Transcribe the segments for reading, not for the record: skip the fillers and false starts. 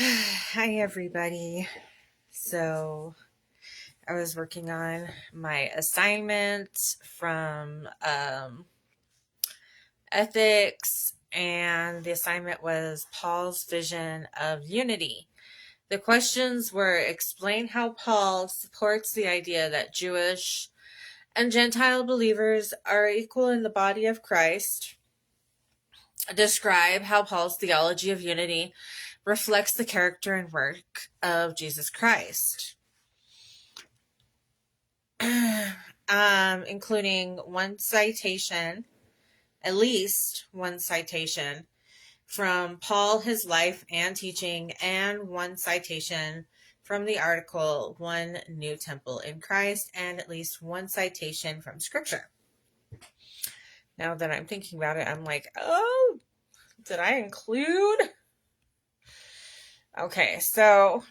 Hi, everybody. So, I was working on my assignment from ethics, and the assignment was Paul's vision of unity. The questions were explain how Paul supports the idea that Jewish and Gentile believers are equal in the body of Christ, describe how Paul's theology of unity reflects the character and work of Jesus Christ. Including one citation, at least one citation from Paul, his life and teaching, and one citation from the article One New Temple in Christ, and at least one citation from Scripture. Now that I'm thinking about it, I'm like, oh, did I include? Okay, so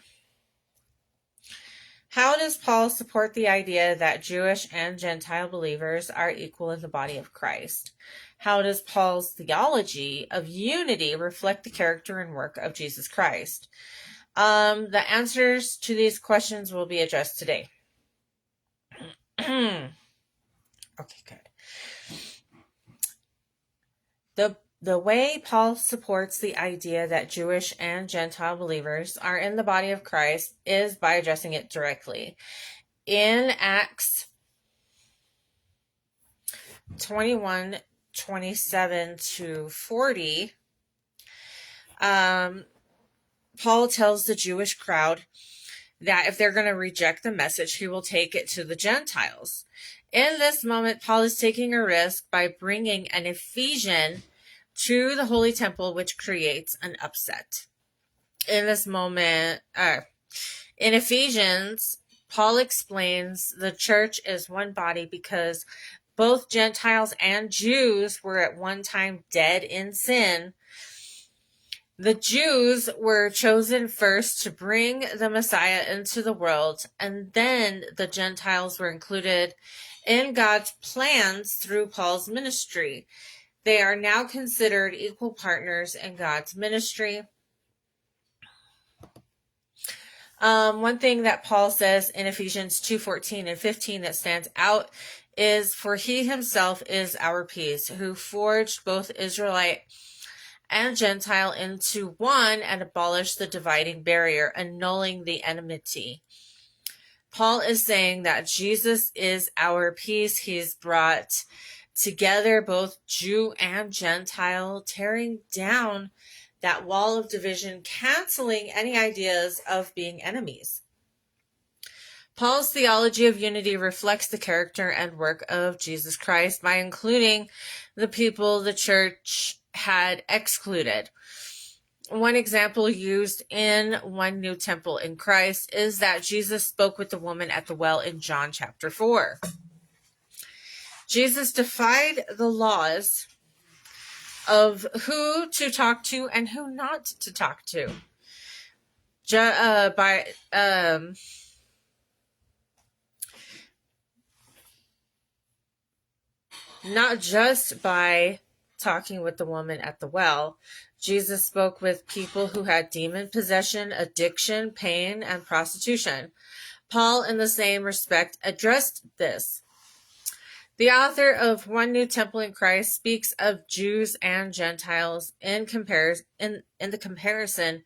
how does Paul support the idea that Jewish and Gentile believers are equal in the body of Christ? How does Paul's theology of unity reflect the character and work of Jesus Christ? The answers to these questions will be addressed today. Okay, good. The way Paul supports the idea that Jewish and Gentile believers are in the body of Christ is by addressing it directly. In Acts 21:27-40, Paul tells the Jewish crowd that if they're going to reject the message, he will take it to the Gentiles. In this moment, Paul is taking a risk by bringing an Ephesian to the Holy Temple, which creates an upset. In this moment, in Ephesians, Paul explains the church is one body because both Gentiles and Jews were at one time dead in sin. The Jews were chosen first to bring the Messiah into the world, and then the Gentiles were included in God's plans through Paul's ministry. They are now considered equal partners in God's ministry. One thing that Paul says in Ephesians 2:14 and 15 that stands out is, for he himself is our peace, who forged both Israelite and Gentile into one and abolished the dividing barrier, annulling the enmity. Paul is saying that Jesus is our peace. He's brought together both Jew and Gentile, tearing down that wall of division, canceling any ideas of being enemies. Paul's theology of unity reflects the character and work of Jesus Christ by including the people the church had excluded. One example used in One New Temple in Christ is that Jesus spoke with the woman at the well in John chapter 4. Jesus defied the laws of who to talk to and who not to talk to. Not just by talking with the woman at the well. Jesus spoke with people who had demon possession, addiction, pain, and prostitution. Paul, in the same respect, addressed this. The author of One New Temple in Christ speaks of Jews and Gentiles in the comparison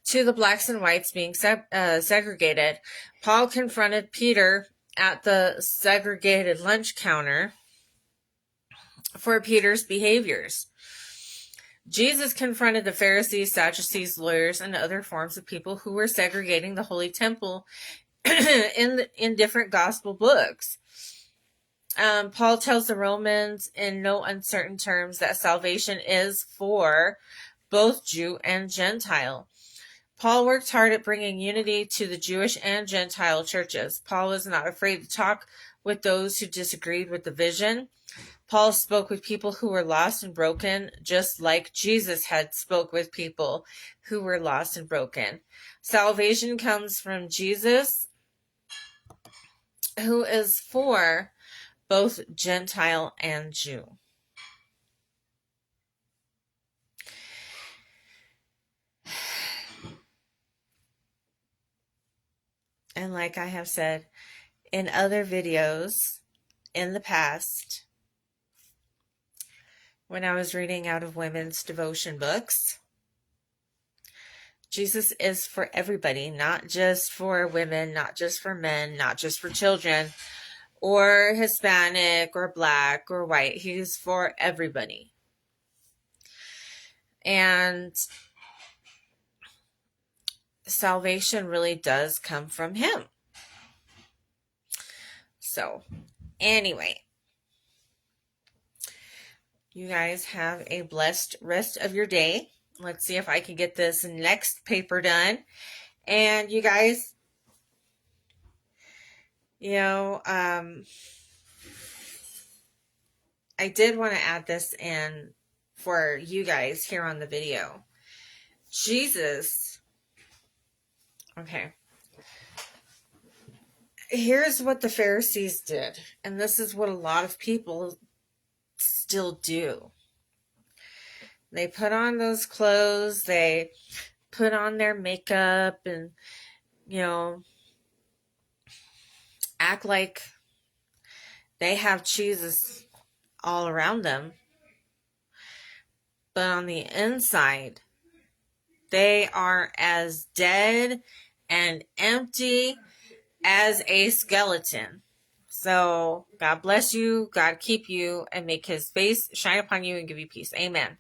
to the blacks and whites being segregated. Paul confronted Peter at the segregated lunch counter for Peter's behaviors. Jesus confronted the Pharisees, Sadducees, lawyers, and other forms of people who were segregating the Holy Temple in different gospel books. Paul tells the Romans in no uncertain terms that salvation is for both Jew and Gentile. Paul worked hard at bringing unity to the Jewish and Gentile churches. Paul was not afraid to talk with those who disagreed with the vision. Paul spoke with people who were lost and broken, just like Jesus had spoke with people who were lost and broken. Salvation comes from Jesus, who is for both Gentile and Jew. And like I have said in other videos in the past, when I was reading out of women's devotion books, Jesus is for everybody, not just for women, not just for men, not just for children, or Hispanic, or black, or white. He's for everybody. And salvation really does come from him. So, anyway, you guys have a blessed rest of your day. Let's see if I can get this next paper done. And you guys, I did want to add this in for you guys here on the video. Jesus. Okay. Here's what the Pharisees did. And this is what a lot of people still do. They put on those clothes. They put on their makeup and, act like they have Jesus all around them. But on the inside, they are as dead and empty as a skeleton. So God bless you, God keep you, and make his face shine upon you and give you peace. Amen.